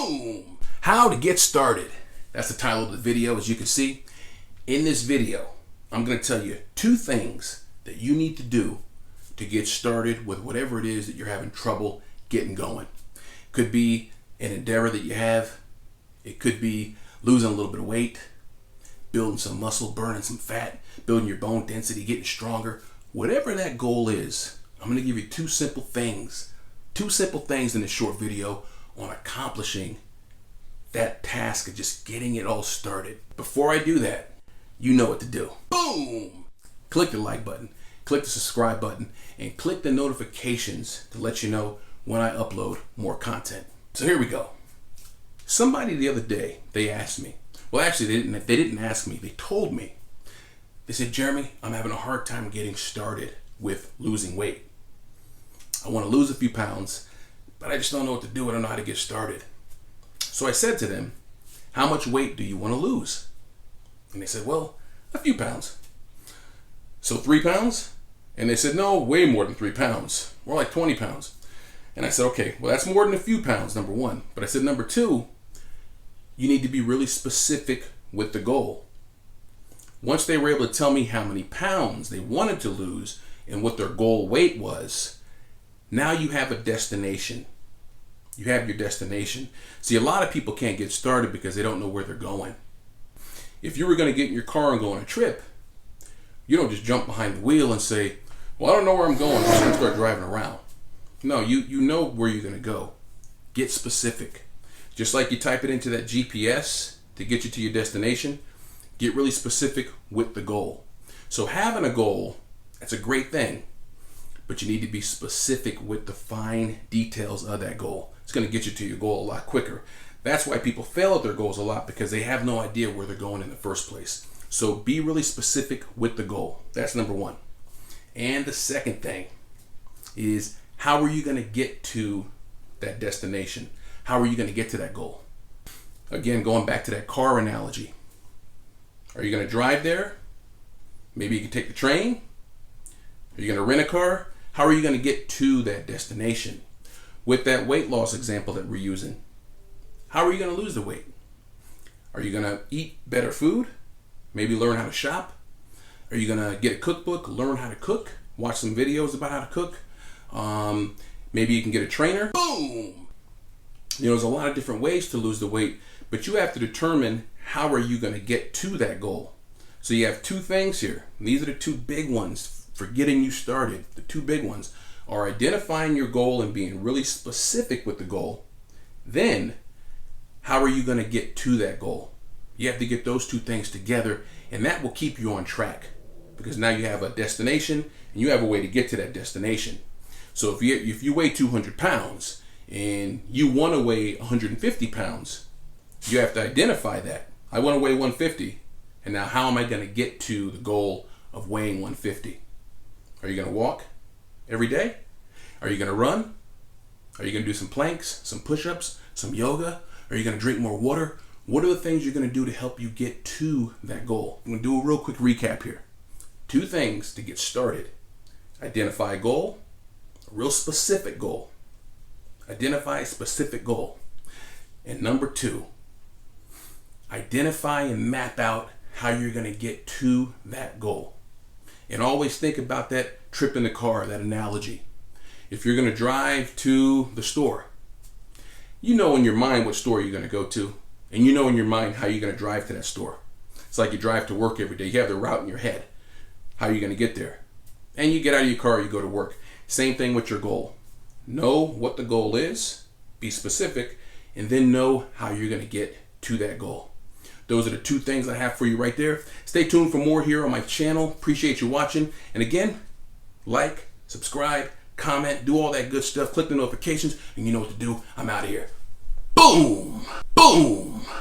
Boom! How to get started. That's the title of the video, as you can see. In this video, I'm going to tell you 2 things that you need to do to get started with whatever it is that you're having trouble getting going. Could be an endeavor that you have. It could be losing a little bit of weight, building some muscle, burning some fat, building your bone density, getting stronger. Whatever that goal is, I'm going to give you 2 simple things. 2 simple things in this short video on accomplishing that task of just getting it all started. Before I do that, you know what to do. Boom! Click the like button, click the subscribe button, and click the notifications to let you know when I upload more content. So here we go. Somebody the other day, they asked me, well actually they didn't ask me, they told me. They said, Jeremy, I'm having a hard time getting started with losing weight. I want to lose a few pounds, but I just don't know what to do. I don't know how to get started. So I said to them, how much weight do you want to lose? And they said, well, a few pounds. So 3 pounds? And they said, no, way more than 3 pounds. More like 20 pounds. And I said, okay, well, that's more than a few pounds, number 1. But I said, number 2, you need to be really specific with the goal. Once they were able to tell me how many pounds they wanted to lose and what their goal weight was, now you have a destination. You have your destination. See, a lot of people can't get started because they don't know where they're going. If you were going to get in your car and go on a trip, you don't just jump behind the wheel and say, well, I don't know where I'm going. I'm just going to start driving around. No, you know where you're going to go. Get specific. Just like you type it into that GPS to get you to your destination, get really specific with the goal. So having a goal, that's a great thing, but you need to be specific with the fine details of that goal. It's going to get you to your goal a lot quicker. That's why people fail at their goals a lot, because they have no idea where they're going in the first place. So be really specific with the goal. That's number 1. And the second thing is, how are you going to get to that destination? How are you going to get to that goal? Again, going back to that car analogy. Are you going to drive there? Maybe you can take the train. Are you going to rent a car? How are you going to get to that destination? With that weight loss example that we're using, how are you going to lose the weight? Are you going to eat better food? Maybe learn how to shop? Are you going to get a cookbook, learn how to cook, watch some videos about how to cook? Maybe you can get a trainer. Boom! You know, there's a lot of different ways to lose the weight, but you have to determine how are you going to get to that goal. So you have 2 things here. These are the 2 big ones for getting you started. The 2 big ones are identifying your goal and being really specific with the goal. Then, how are you going to get to that goal? You have to get those 2 things together, and that will keep you on track, because now you have a destination and you have a way to get to that destination. So if you weigh 200 pounds and you want to weigh 150 pounds, you have to identify that. I want to weigh 150, and now how am I going to get to the goal of weighing 150? Are you going to walk every day? Are you going to run? Are you going to do some planks, some push-ups, some yoga? Are you going to drink more water? What are the things you're going to do to help you get to that goal? I'm going to do a real quick recap here. 2 things to get started. Identify a goal, a real specific goal. Identify a specific goal. And number 2, identify and map out how you're going to get to that goal. And always think about that trip in the car, that analogy. If you're going to drive to the store, you know in your mind what store you're going to go to, and you know in your mind how you're going to drive to that store. It's like you drive to work every day. You have the route in your head. How are you going to get there? And you get out of your car, you go to work. Same thing with your goal. Know what the goal is, be specific, and then know how you're going to get to that goal. Those are the 2 things I have for you right there. Stay tuned for more here on my channel. Appreciate you watching. And again, like, subscribe, comment, do all that good stuff. Click the notifications, and you know what to do. I'm out of here. Boom! Boom!